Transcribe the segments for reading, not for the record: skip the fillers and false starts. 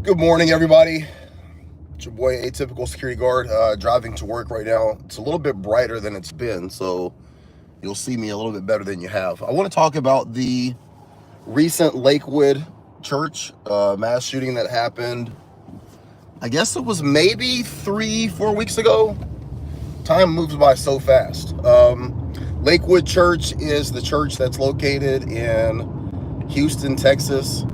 Good morning, everybody. It's your boy, Atypical Security Guard, driving to work right now. It's a little bit brighter than it's been, so you'll see me a little bit better than you have. I want to talk about the recent Lakewood Church mass shooting that happened. I guess it was maybe 3-4 weeks ago. Time moves by so fast. Lakewood Church is the church that's located in Houston, Texas.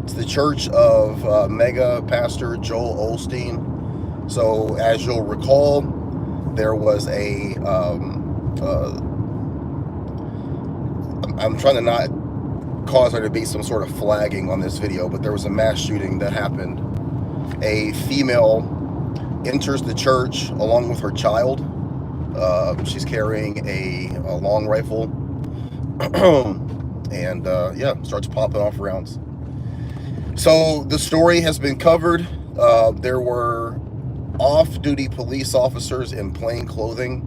It's the church of mega pastor Joel Osteen. So, as you'll recall, there was I'm trying to not cause there to be some sort of flagging on this video, but there was a mass shooting that happened. A female enters the church along with her child. She's carrying a long rifle and starts popping off rounds. So the story has been covered. There were off-duty police officers in plain clothing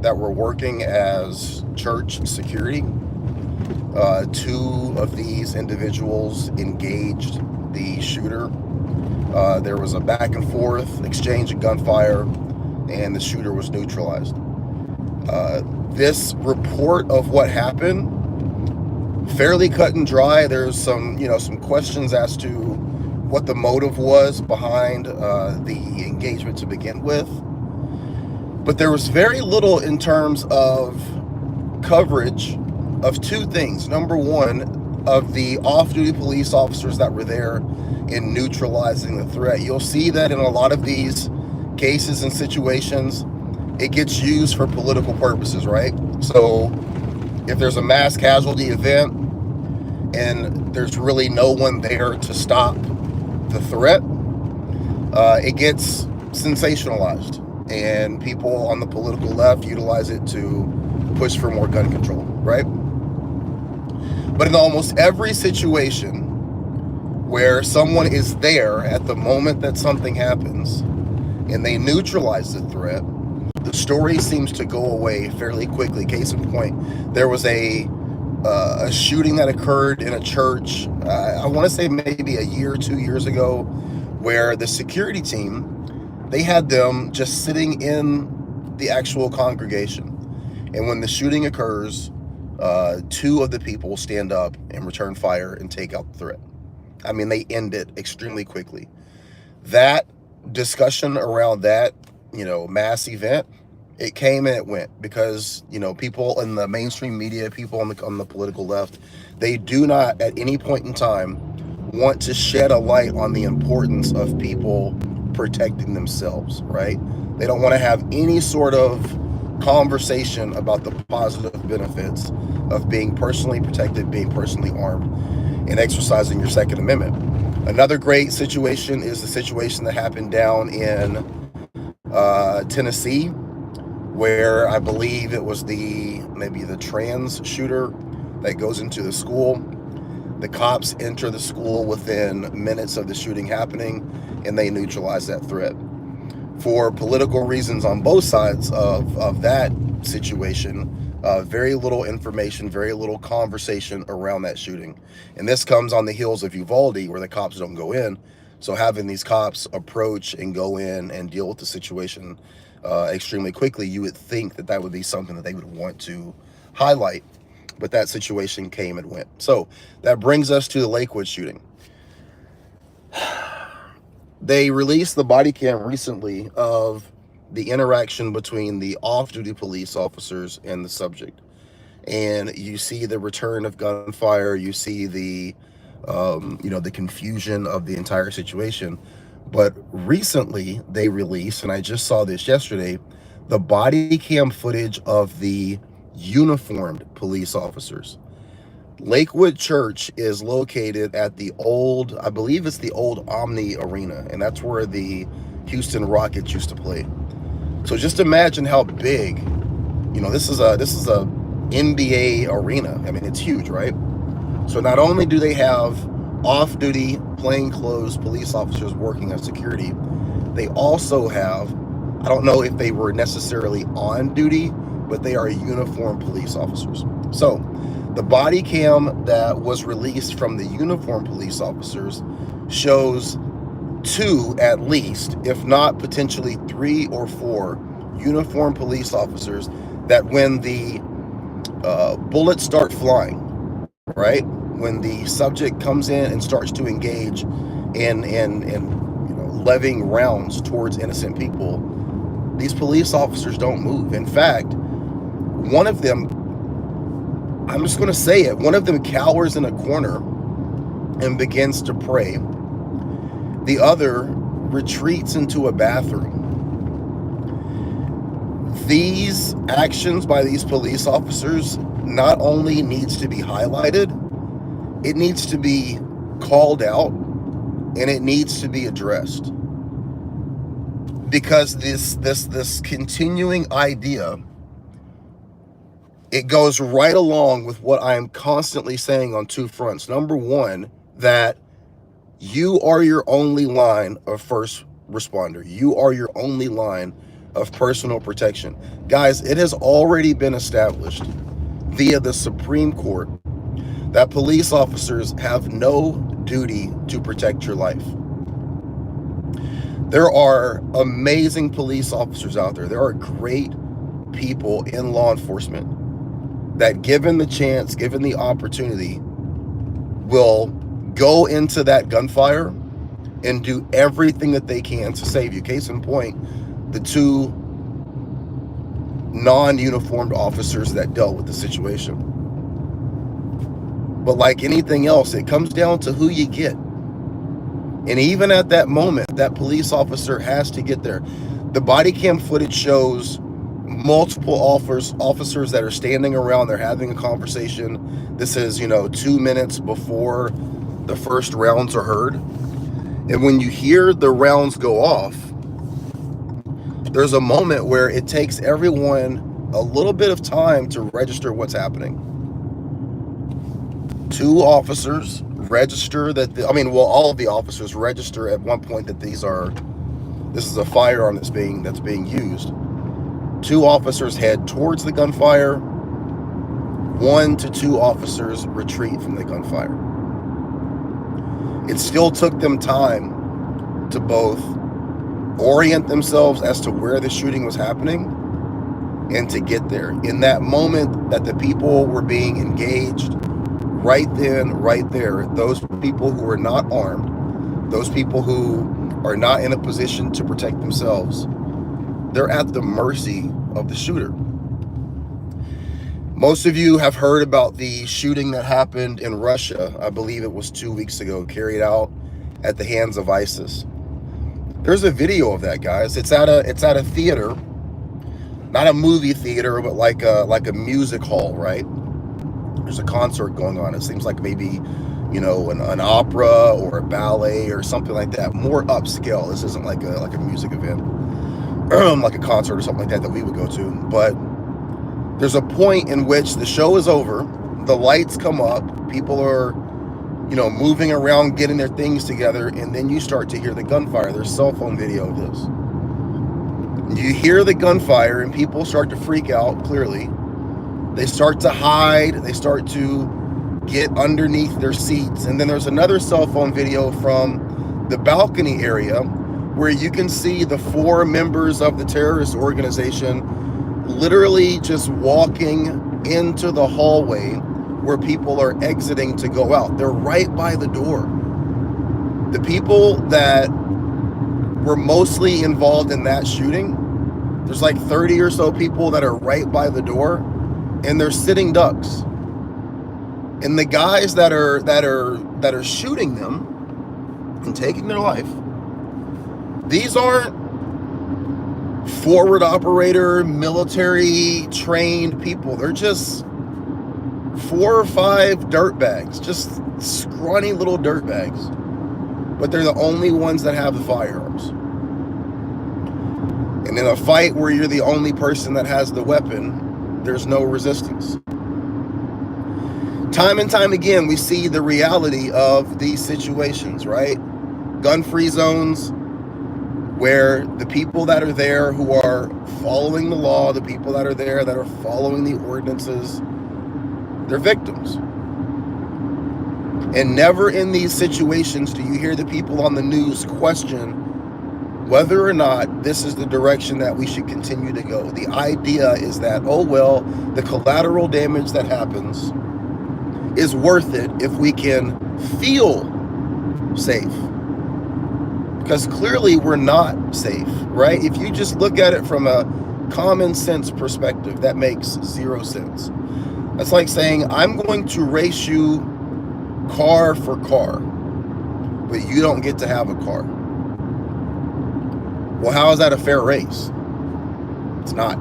that were working as church security. Two of these individuals engaged the shooter. There was a back and forth exchange of gunfire, and the shooter was neutralized. This report of what happened, fairly cut and dry. There's some questions as to what the motive was behind the engagement to begin with, but there was very little in terms of coverage of two things. Number one, of the off-duty police officers that were there in neutralizing the threat. You'll see that in a lot of these cases and situations, it gets used for political purposes, right? So if there's a mass casualty event and there's really no one there to stop the threat, it gets sensationalized, and people on the political left utilize it to push for more gun control, right? But in almost every situation where someone is there at the moment that something happens and they neutralize the threat, the story seems to go away fairly quickly. Case in point, there was a shooting that occurred in a church, I want to say maybe a year or 2 years ago, where the security team, they had them just sitting in the actual congregation. And when the shooting occurs, two of the people stand up and return fire and take out the threat. I mean, they end it extremely quickly. That discussion around that, mass event, it came and it went because, people in the mainstream media, people on the political left, they do not at any point in time want to shed a light on the importance of people protecting themselves, right? They don't want to have any sort of conversation about the positive benefits of being personally protected, being personally armed, and exercising your Second Amendment. Another great situation is the situation that happened down in Tennessee, where I believe it was maybe the trans shooter that goes into the school. The cops enter the school within minutes of the shooting happening, and they neutralize that threat. For political reasons on both sides of that situation, very little information, very little conversation around that shooting. And this comes on the heels of Uvalde, where the cops don't go in. So having these cops approach and go in and deal with the situation extremely quickly, you would think that that would be something that they would want to highlight. But that situation came and went. So that brings us to the Lakewood shooting. They released the body cam recently of the interaction between the off-duty police officers and the subject. And you see the return of gunfire, you see the confusion of the entire situation. But recently they released, and I just saw this yesterday, the body cam footage of the uniformed police officers. Lakewood Church is located at I believe it's the old Omni Arena, and that's where the Houston Rockets used to play. So just imagine how big, this is a NBA arena. I mean, it's huge, right? So not only do they have off-duty plainclothes police officers working as security, they also have, I don't know if they were necessarily on duty, but they are uniformed police officers. So the body cam that was released from the uniformed police officers shows two at least, if not potentially 3 or 4 uniformed police officers that when the bullets start flying, right, when the subject comes in and starts to engage in levying rounds towards innocent people, these police officers don't move. In fact, one of them, I'm just going to say it, one of them cowers in a corner and begins to pray. The other retreats into a bathroom. These actions by these police officers not only needs to be highlighted, it needs to be called out, and it needs to be addressed. Because this continuing idea, it goes right along with what I am constantly saying on 2 fronts. Number one, that you are your only line of first responder. You are your only line of personal protection. Guys, it has already been established via the Supreme Court that police officers have no duty to protect your life. There are amazing police officers out there. There are great people in law enforcement that, given the chance, given the opportunity, will go into that gunfire and do everything that they can to save you. Case in point, the 2 non-uniformed officers that dealt with the situation. But like anything else, it comes down to who you get. And even at that moment, that police officer has to get there. The body cam footage shows multiple officers that are standing around. They're having a conversation. This is, 2 minutes before the first rounds are heard. And when you hear the rounds go off, there's a moment where it takes everyone a little bit of time to register what's happening. 2 officers register that all of the officers register at one point that this is a firearm that's being used. 2 officers head towards the gunfire. 1 to 2 officers retreat from the gunfire. It still took them time to both orient themselves as to where the shooting was happening and to get there. In that moment that the people were being engaged, right then, right there, those people who are not armed, those people who are not in a position to protect themselves, they're at the mercy of the shooter. Most of you have heard about the shooting that happened in Russia. I believe it was 2 weeks ago, carried out at the hands of ISIS. There's a video of that, guys. It's at a theater, not a movie theater, but like a music hall, right? There's a concert going on. It seems like maybe, an opera or a ballet or something like that. More upscale. This isn't like a music event, like a concert or something like that we would go to. But there's a point in which the show is over. The lights come up. People are, moving around, getting their things together, and then you start to hear the gunfire. There's cell phone video of this. You hear the gunfire, and people start to freak out, clearly. They start to hide. They start to get underneath their seats. And then there's another cell phone video from the balcony area where you can see the 4 members of the terrorist organization literally just walking into the hallway where people are exiting to go out. They're right by the door. The people that were mostly involved in that shooting, there's like 30 or so people that are right by the door, and they're sitting ducks. And the guys that are shooting them and taking their life, these aren't forward operator, military trained people. They're just 4 or 5 dirtbags, just scrawny little dirtbags. But they're the only ones that have the firearms. And in a fight where you're the only person that has the weapon, there's no resistance. Time and time again, we see the reality of these situations, right? Gun-free zones, where the people that are there who are following the law, the people that are there that are following the ordinances, they're victims. And never in these situations do you hear the people on the news question whether or not this is the direction that we should continue to go. The idea is that, oh well, the collateral damage that happens is worth it if we can feel safe. Because clearly we're not safe, right? If you just look at it from a common sense perspective, that makes zero sense. That's like saying, I'm going to race you car for car, but you don't get to have a car. Well, how is that a fair race? It's not.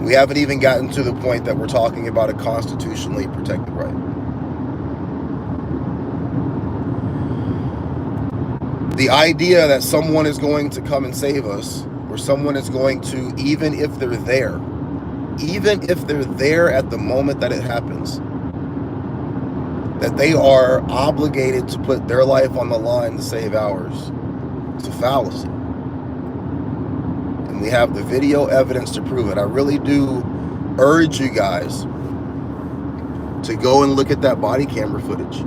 We haven't even gotten to the point that we're talking about a constitutionally protected right. The idea that someone is going to come and save us, or someone is going to, even if they're there at the moment that it happens, that they are obligated to put their life on the line to save ours, it's a fallacy. And we have the video evidence to prove it. I really do urge you guys to go and look at that body camera footage.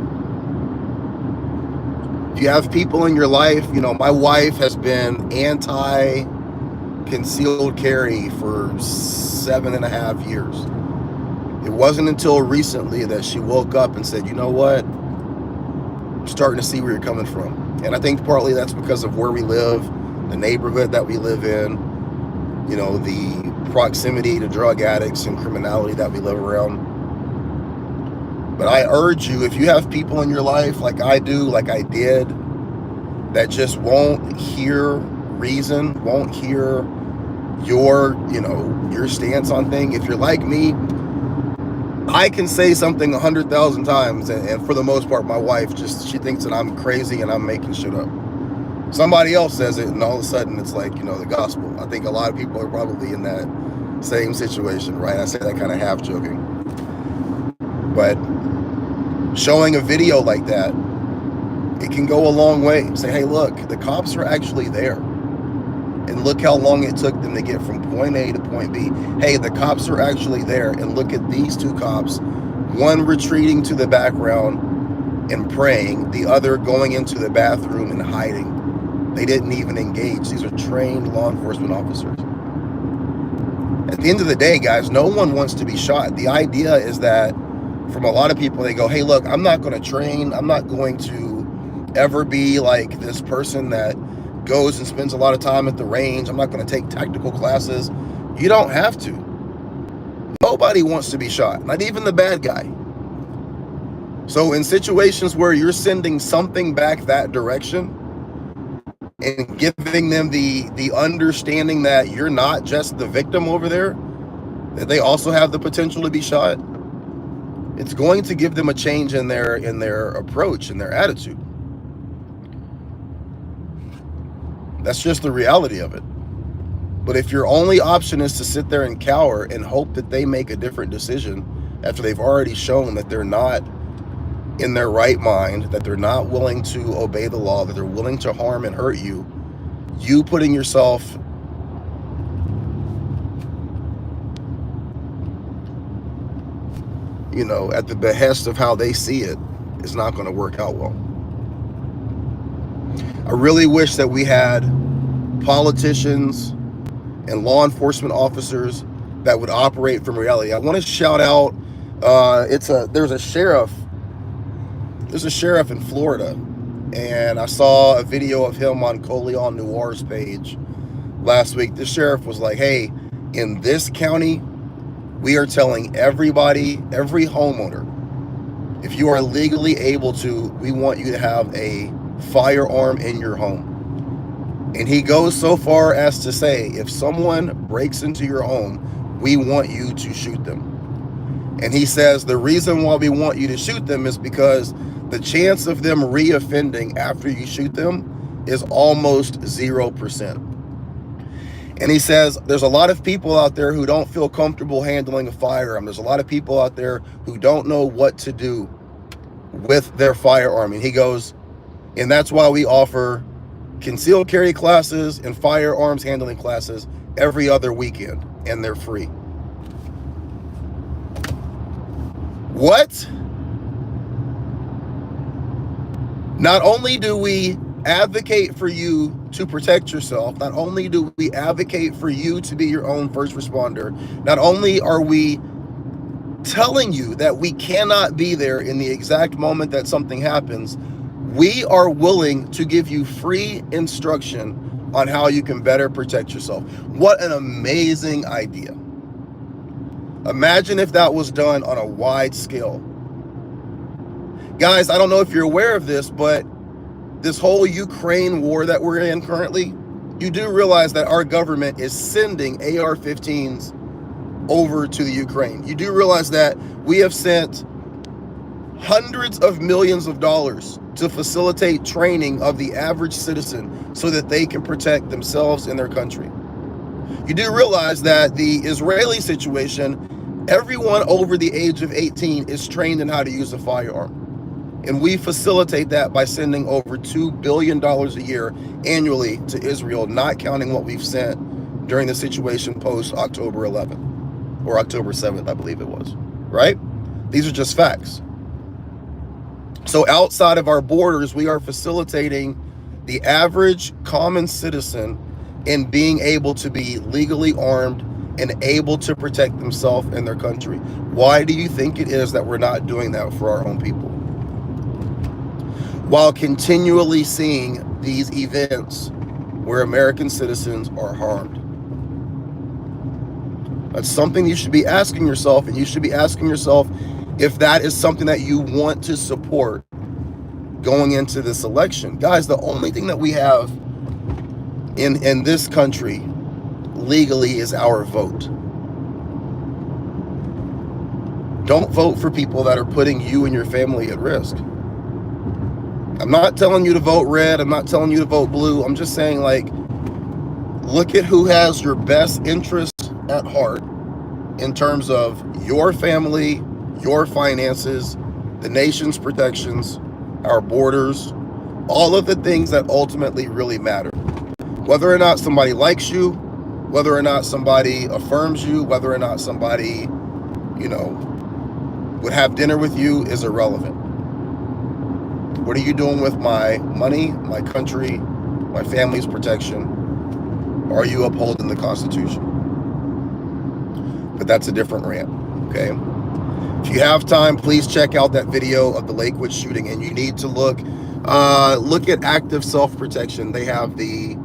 If you have people in your life, you know, my wife has been anti-concealed carry for 7.5 years. It wasn't until recently that she woke up and said, you know what? I'm starting to see where you're coming from. And I think partly that's because of where we live, the neighborhood that we live in, you know, the proximity to drug addicts and criminality that we live around. But I urge you, if you have people in your life like I do, like I did, that just won't hear reason, won't hear your, you know, your stance on things. If you're like me, I can say something 100,000 times, and for the most part, my wife she thinks that I'm crazy and I'm making shit up. Somebody else says it, and all of a sudden it's like, you know, the gospel. I think a lot of people are probably in that same situation, right? I say that kind of half joking. But showing a video like that, it can go a long way. Say, hey, look, the cops are actually there. And look how long it took them to get from point A to point B. Hey, the cops are actually there. And look at these two cops, one retreating to the background and praying, the other going into the bathroom and hiding. They didn't even engage. These are trained law enforcement officers. At the end of the day, guys, no one wants to be shot. The idea is that from a lot of people, they go, hey, look, I'm not going to train. I'm not going to ever be like this person that goes and spends a lot of time at the range. I'm not going to take tactical classes. You don't have to. Nobody wants to be shot, not even the bad guy. So in situations where you're sending something back that direction and giving them the understanding that you're not just the victim over there, that they also have the potential to be shot, it's going to give them a change in their approach and their attitude. That's just the reality of it. But if your only option is to sit there and cower and hope that they make a different decision after they've already shown that they're not in their right mind, that they're not willing to obey the law, that they're willing to harm and hurt you, you putting yourself at the behest of how they see it is not going to work out well. I really wish that we had politicians and law enforcement officers that would operate from reality. I want to shout out, there's a sheriff in Florida, and I saw a video of him on Coleon Noir's page last week. The sheriff was like, hey, in this county, we are telling everybody, every homeowner, if you are legally able to, we want you to have a firearm in your home. And he goes so far as to say, if someone breaks into your home, we want you to shoot them. And he says the reason why we want you to shoot them is because the chance of them reoffending after you shoot them is almost 0%. And he says there's a lot of people out there who don't feel comfortable handling a firearm. There's a lot of people out there who don't know what to do with their firearm. And he goes, and that's why we offer concealed carry classes and firearms handling classes every other weekend, and they're free. What? Not only do we advocate for you to protect yourself, not only do we advocate for you to be your own first responder, not only are we telling you that we cannot be there in the exact moment that something happens, we are willing to give you free instruction on how you can better protect yourself. What an amazing idea. Imagine if that was done on a wide scale. Guys, I don't know if you're aware of this, but this whole Ukraine war that we're in currently, you do realize that our government is sending AR-15s over to the Ukraine. You do realize that we have sent hundreds of millions of dollars to facilitate training of the average citizen so that they can protect themselves and their country. You do realize that the Israeli situation, everyone over the age of 18 is trained in how to use a firearm. And we facilitate that by sending over $2 billion a year annually to Israel, not counting what we've sent during the situation post October 11th or October 7th, I believe it was, right? These are just facts. So outside of our borders, we are facilitating the average common citizen in being able to be legally armed and able to protect themselves and their country. Why do you think it is that we're not doing that for our own people? While continually seeing these events where American citizens are harmed. That's something you should be asking yourself, and you should be asking yourself if that is something that you want to support going into this election. Guys, the only thing that we have in this country legally is our vote. Don't vote for people that are putting you and your family at risk. I'm not telling you to vote red. I'm not telling you to vote blue. I'm just saying, like, look at who has your best interests at heart in terms of your family, your finances, the nation's protections, our borders, all of the things that ultimately really matter. Whether or not somebody likes you, whether or not somebody affirms you, whether or not somebody, would have dinner with you is irrelevant. What are you doing with my money, my country, my family's protection? Are you upholding the Constitution? But that's a different rant, okay? If you have time, please check out that video of the Lakewood shooting, and you need to look at active self-protection. They have the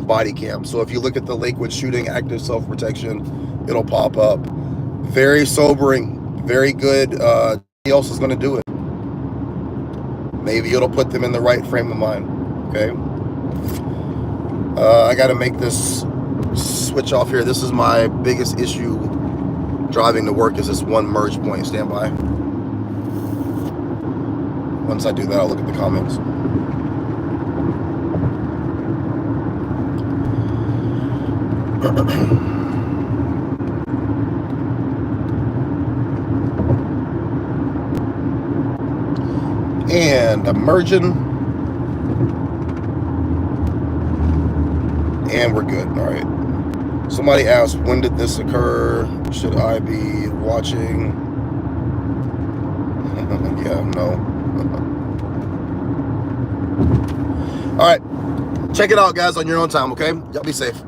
body cam. So if you look at the Lakewood shooting active self-protection, it'll pop up. Very sobering, very good. Who else is going to do it? Maybe it'll put them in the right frame of mind, okay? I got to make this switch off here. This is my biggest issue driving to work, is this one merge point. Stand by. Once I do that, I'll look at the comments. And I'm merging. And we're good. All right. Somebody asked, when did this occur? Should I be watching? Yeah, no. All right. Check it out, guys, on your own time, okay? Y'all be safe.